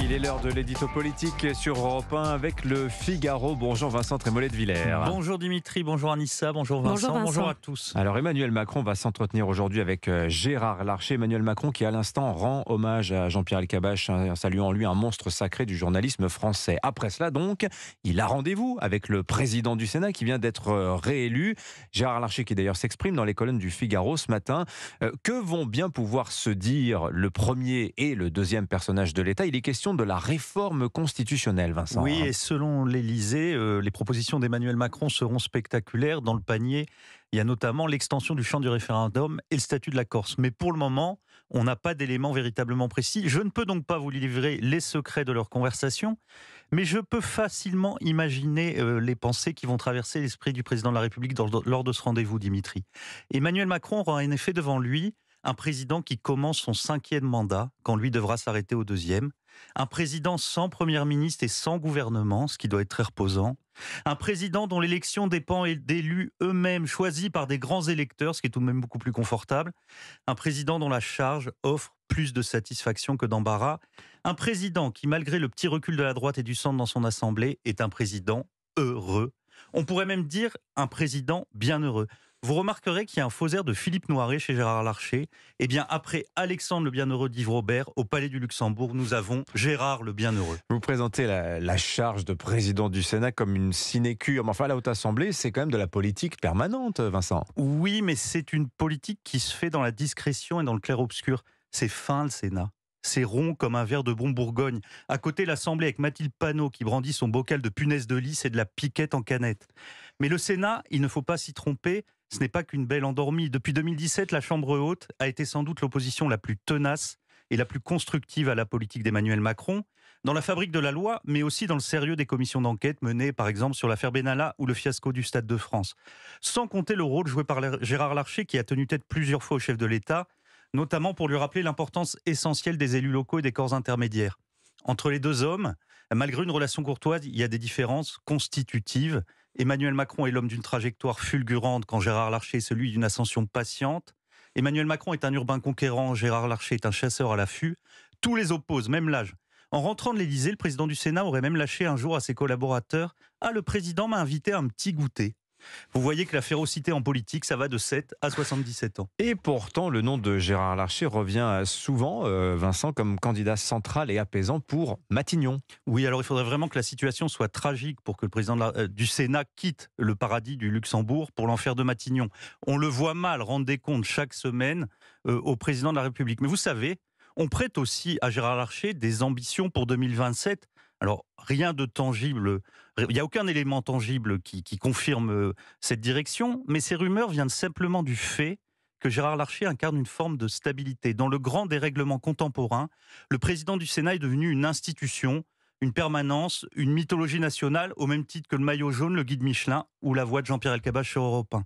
Il est l'heure de l'édito politique sur Europe 1 avec le Figaro. Bonjour Vincent Trémollet de Villers. Bonjour Dimitri, bonjour Anissa, bonjour Vincent, bonjour à tous. Alors Emmanuel Macron va s'entretenir aujourd'hui avec Gérard Larcher. Emmanuel Macron qui à l'instant rend hommage à Jean-Pierre Elkabbach, saluant en lui un monstre sacré du journalisme français. Après cela donc, il a rendez-vous avec le président du Sénat qui vient d'être réélu. Gérard Larcher qui d'ailleurs s'exprime dans les colonnes du Figaro ce matin. Que vont bien pouvoir se dire le premier et le deuxième personnage de l'État? Il est question de la réforme constitutionnelle, Vincent. Oui, et selon l'Élysée, les propositions d'Emmanuel Macron seront spectaculaires. Dans le panier, il y a notamment l'extension du champ du référendum et le statut de la Corse. Mais pour le moment, on n'a pas d'éléments véritablement précis. Je ne peux donc pas vous livrer les secrets de leur conversation, mais je peux facilement imaginer les pensées qui vont traverser l'esprit du président de la République lors de ce rendez-vous, Dimitri. Emmanuel Macron aura en effet devant lui un président qui commence son 5e mandat, quand lui devra s'arrêter au 2e. Un président sans Premier ministre et sans gouvernement, ce qui doit être très reposant. Un président dont l'élection dépend d'élus eux-mêmes choisis par des grands électeurs, ce qui est tout de même beaucoup plus confortable. Un président dont la charge offre plus de satisfaction que d'embarras. Un président qui, malgré le petit recul de la droite et du centre dans son assemblée, est un président heureux. On pourrait même dire un président bienheureux. Vous remarquerez qu'il y a un faux air de Philippe Noiret chez Gérard Larcher. Eh bien, après Alexandre le Bienheureux d'Yves Robert, au Palais du Luxembourg, nous avons Gérard le Bienheureux. Vous présentez la charge de président du Sénat comme une sinécure. Mais enfin, la Haute Assemblée, c'est quand même de la politique permanente, Vincent. Oui, mais c'est une politique qui se fait dans la discrétion et dans le clair-obscur. C'est fin, le Sénat. C'est rond comme un verre de bon Bourgogne. À côté, l'Assemblée avec Mathilde Panot qui brandit son bocal de punaise de lit, c'est de la piquette en canette. Mais le Sénat, il ne faut pas s'y tromper, ce n'est pas qu'une belle endormie. Depuis 2017, la Chambre haute a été sans doute l'opposition la plus tenace et la plus constructive à la politique d'Emmanuel Macron, dans la fabrique de la loi, mais aussi dans le sérieux des commissions d'enquête menées, par exemple, sur l'affaire Benalla ou le fiasco du Stade de France. Sans compter le rôle joué par Gérard Larcher, qui a tenu tête plusieurs fois au chef de l'État, notamment pour lui rappeler l'importance essentielle des élus locaux et des corps intermédiaires. Entre les deux hommes, malgré une relation courtoise, il y a des différences constitutives. Emmanuel Macron est l'homme d'une trajectoire fulgurante quand Gérard Larcher est celui d'une ascension patiente. Emmanuel Macron est un urbain conquérant, Gérard Larcher est un chasseur à l'affût. Tous les opposent, même l'âge. En rentrant de l'Élysée, le président du Sénat aurait même lâché un jour à ses collaborateurs « Ah, le président m'a invité à un petit goûter ». Vous voyez que la férocité en politique, ça va de 7 à 77 ans. Et pourtant, le nom de Gérard Larcher revient souvent, Vincent, comme candidat central et apaisant pour Matignon. Oui, alors il faudrait vraiment que la situation soit tragique pour que le président du Sénat quitte le paradis du Luxembourg pour l'enfer de Matignon. On le voit mal rendre des comptes chaque semaine au président de la République. Mais vous savez, on prête aussi à Gérard Larcher des ambitions pour 2027. Alors, rien de tangible, il n'y a aucun élément tangible qui confirme cette direction, mais ces rumeurs viennent simplement du fait que Gérard Larcher incarne une forme de stabilité. Dans le grand dérèglement contemporain, le président du Sénat est devenu une institution, une permanence, une mythologie nationale, au même titre que le maillot jaune, le guide Michelin ou la voix de Jean-Pierre Elkabbach sur Europe 1.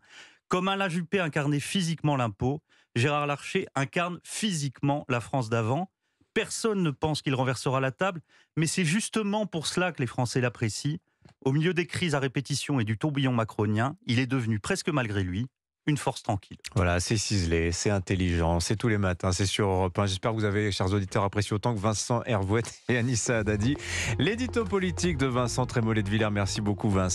Comme Alain Juppé incarnait physiquement l'impôt, Gérard Larcher incarne physiquement la France d'avant. Personne ne pense qu'il renversera la table, mais c'est justement pour cela que les Français l'apprécient. Au milieu des crises à répétition et du tourbillon macronien, il est devenu, presque malgré lui, une force tranquille. Voilà, c'est ciselé, c'est intelligent, c'est tous les matins, c'est sur Europe 1. J'espère que vous avez, chers auditeurs, apprécié autant que Vincent Hervouet et Anissa Haddadi. L'édito politique de Vincent Trémollet de Villers. Merci beaucoup, Vincent.